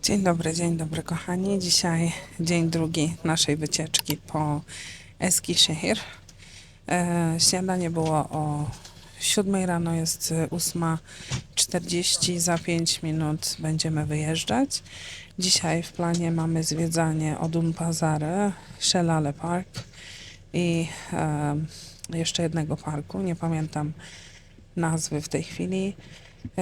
Dzień dobry kochani. Dzisiaj dzień drugi naszej wycieczki po Eskişehir. Śniadanie było o 7 rano, jest 8:40. Za 5 minut będziemy wyjeżdżać. Dzisiaj w planie mamy zwiedzanie Odunpazarı, Şelale Park i jeszcze jednego parku. Nie pamiętam nazwy w tej chwili.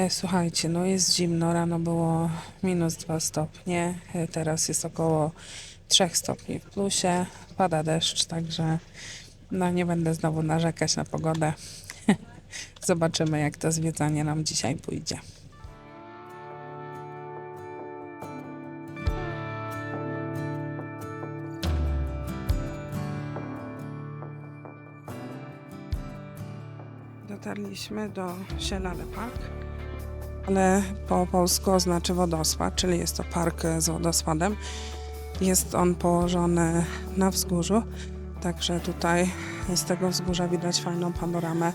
Słuchajcie, no jest zimno, rano było -2 stopnie, teraz jest około 3 stopni w plusie, pada deszcz, także no nie będę znowu narzekać na pogodę. Zobaczymy, jak to zwiedzanie nam dzisiaj pójdzie. Dotarliśmy do Şelale Park, ale po polsku oznacza wodospad, czyli jest to park z wodospadem. Jest on położony na wzgórzu, także tutaj z tego wzgórza widać fajną panoramę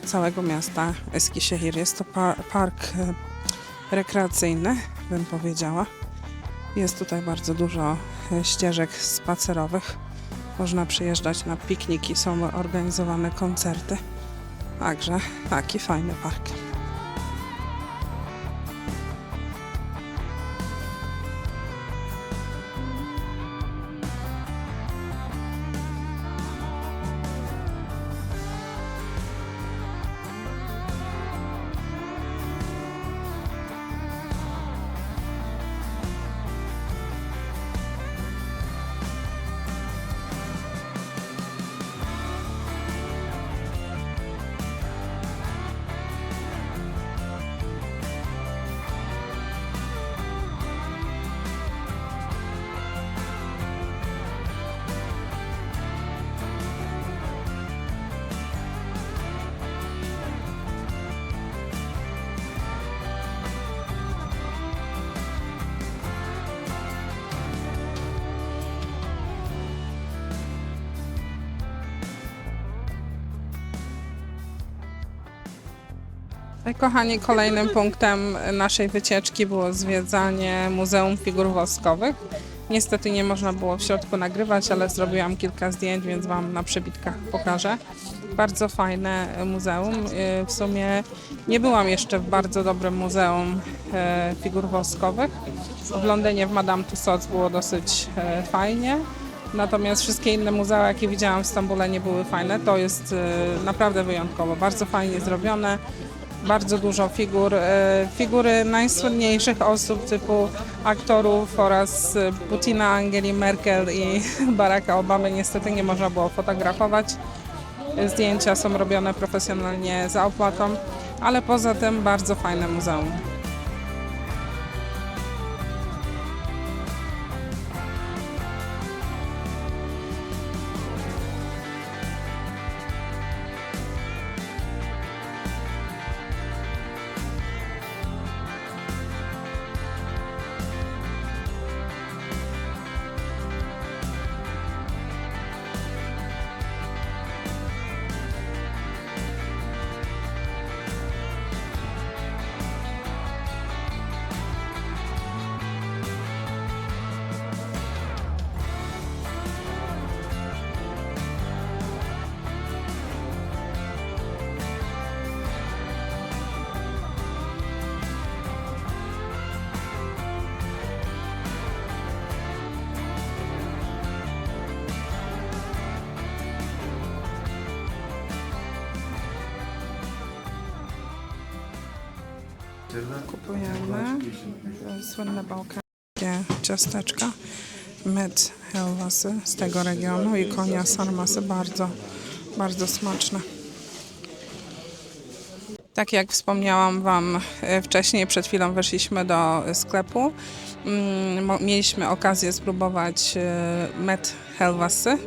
całego miasta Eskişehir. Jest to park rekreacyjny, bym powiedziała. Jest tutaj bardzo dużo ścieżek spacerowych. Można przyjeżdżać na pikniki, są organizowane koncerty. Także taki fajny park. Kochani, kolejnym punktem naszej wycieczki było zwiedzanie Muzeum Figur Woskowych. Niestety nie można było w środku nagrywać, ale zrobiłam kilka zdjęć, więc Wam na przebitkach pokażę. Bardzo fajne muzeum. W sumie nie byłam jeszcze w bardzo dobrym muzeum figur woskowych. W Londynie w Madame Tussauds było dosyć fajnie. Natomiast wszystkie inne muzea, jakie widziałam w Stambule, nie były fajne. To jest naprawdę wyjątkowo, bardzo fajnie zrobione. Bardzo dużo figur, figury najsłynniejszych osób typu aktorów oraz Putina, Angeli Merkel i Baracka Obamy. Niestety nie można było fotografować. Zdjęcia są robione profesjonalnie za opłatą, ale poza tym bardzo fajne muzeum. Kupujemy słynne bałkańskie ciasteczka, med helvası z tego regionu i konia sarması, bardzo smaczne. Tak jak wspomniałam Wam wcześniej, przed chwilą weszliśmy do sklepu. Mieliśmy okazję spróbować med helvası,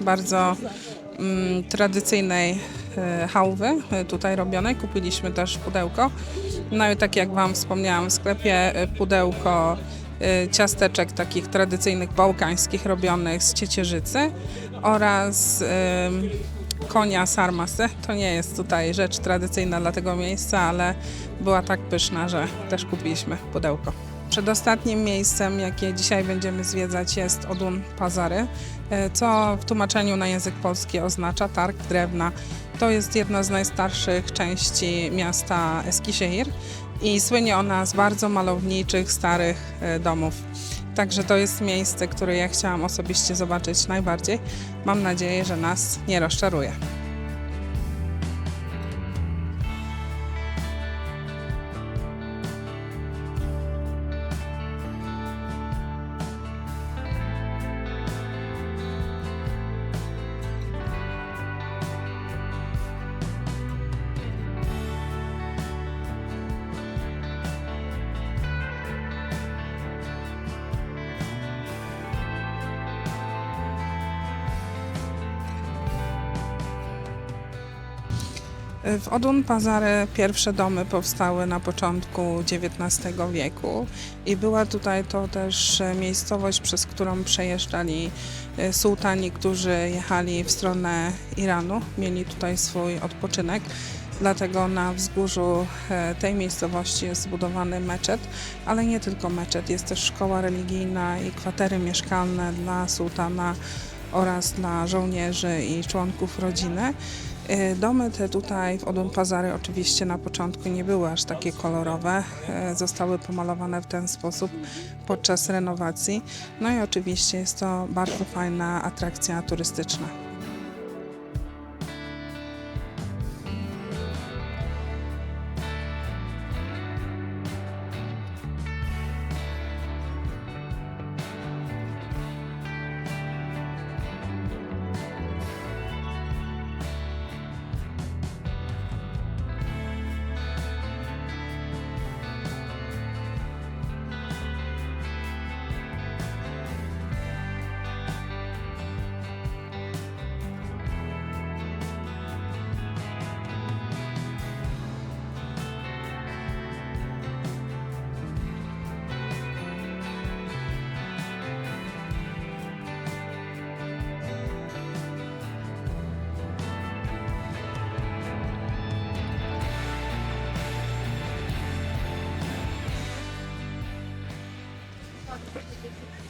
bardzo tradycyjnej chałwy tutaj robionej. Kupiliśmy też pudełko. No i tak jak Wam wspomniałam, w sklepie pudełko ciasteczek takich tradycyjnych bałkańskich robionych z ciecierzycy oraz konia sarmasy. To nie jest tutaj rzecz tradycyjna dla tego miejsca, ale była tak pyszna, że też kupiliśmy pudełko. Przedostatnim miejscem, jakie dzisiaj będziemy zwiedzać, jest Odun Pazary, co w tłumaczeniu na język polski oznacza targ drewna. To jest jedna z najstarszych części miasta Eskişehir i słynie ona z bardzo malowniczych, starych domów. Także to jest miejsce, które ja chciałam osobiście zobaczyć najbardziej. Mam nadzieję, że nas nie rozczaruje. W Odun Pazary pierwsze domy powstały na początku XIX wieku i była tutaj to też miejscowość, przez którą przejeżdżali sułtani, którzy jechali w stronę Iranu, mieli tutaj swój odpoczynek. Dlatego na wzgórzu tej miejscowości jest zbudowany meczet, ale nie tylko meczet, jest też szkoła religijna i kwatery mieszkalne dla sułtana oraz dla żołnierzy i członków rodziny. Domy te tutaj w Odun Pazary oczywiście na początku nie były aż takie kolorowe, zostały pomalowane w ten sposób podczas renowacji. No i oczywiście jest to bardzo fajna atrakcja turystyczna.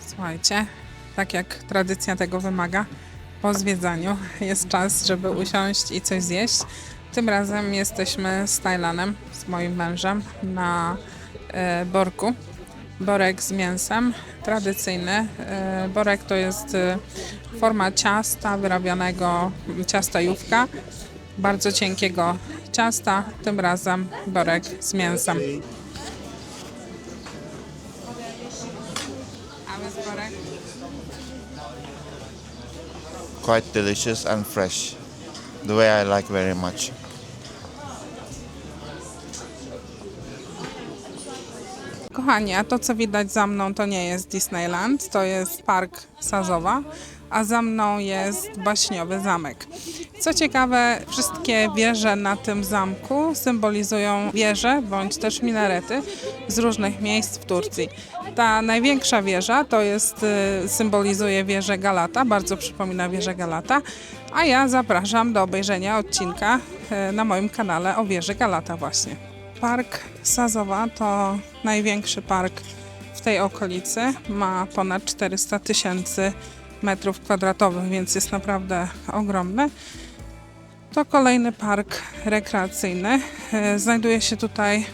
Słuchajcie, tak jak tradycja tego wymaga, po zwiedzaniu jest czas, żeby usiąść i coś zjeść. Tym razem jesteśmy z Tajlanem, z moim mężem, na borku. Borek z mięsem, tradycyjny. Borek to jest forma ciasta wyrabianego, ciasta jówka, bardzo cienkiego ciasta, tym razem borek z mięsem. Quite delicious and fresh, the way I like very much. Kochani, a to co widać za mną to nie jest Disneyland, to jest Park Sazowa, a za mną jest baśniowy zamek. Co ciekawe, wszystkie wieże na tym zamku symbolizują wieże bądź też minarety z różnych miejsc w Turcji. Ta największa wieża to jest, symbolizuje wieżę Galata, bardzo przypomina wieżę Galata, a ja zapraszam do obejrzenia odcinka na moim kanale o wieży Galata właśnie. Park Sazowa to największy park w tej okolicy, ma ponad 400 000 metrów kwadratowych, więc jest naprawdę ogromny. To kolejny park rekreacyjny. Znajduje się tutaj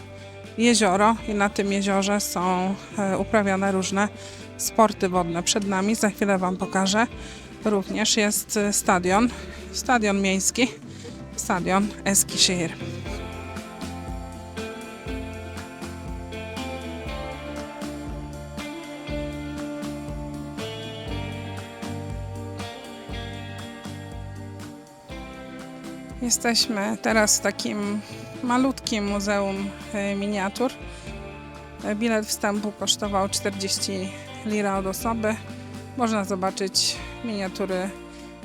jezioro i na tym jeziorze są uprawiane różne sporty wodne. Przed nami, za chwilę Wam pokażę, również jest stadion miejski, stadion Eskişehir. Jesteśmy teraz w takim malutkim muzeum miniatur. Bilet wstępu kosztował 40 lira od osoby. Można zobaczyć miniatury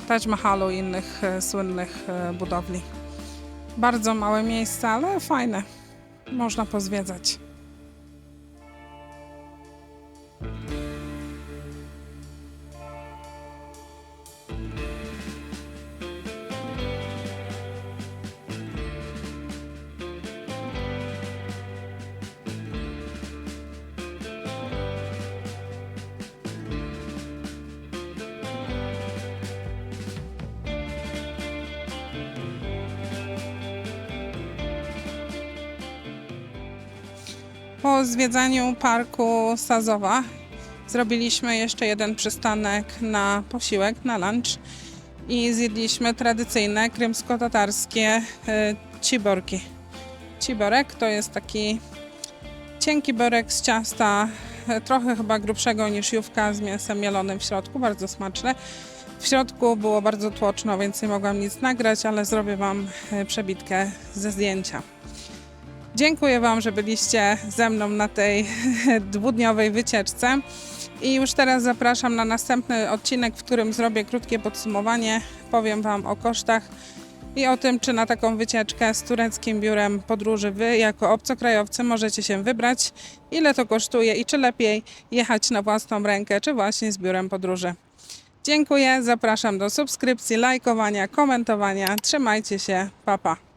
Taj Mahalu i innych słynnych budowli. Bardzo małe miejsce, ale fajne. Można pozwiedzać. Po zwiedzaniu parku Sazowa zrobiliśmy jeszcze jeden przystanek na posiłek, na lunch i zjedliśmy tradycyjne krymsko-tatarskie ciborki. Ciborek to jest taki cienki borek z ciasta, trochę chyba grubszego niż jówka, z mięsem mielonym w środku, bardzo smaczne. W środku było bardzo tłoczno, więc nie mogłam nic nagrać, ale zrobię Wam przebitkę ze zdjęcia. Dziękuję Wam, że byliście ze mną na tej dwudniowej wycieczce i już teraz zapraszam na następny odcinek, w którym zrobię krótkie podsumowanie, powiem Wam o kosztach i o tym, czy na taką wycieczkę z tureckim biurem podróży Wy jako obcokrajowcy możecie się wybrać, ile to kosztuje i czy lepiej jechać na własną rękę, czy właśnie z biurem podróży. Dziękuję, zapraszam do subskrypcji, lajkowania, komentowania. Trzymajcie się, pa pa.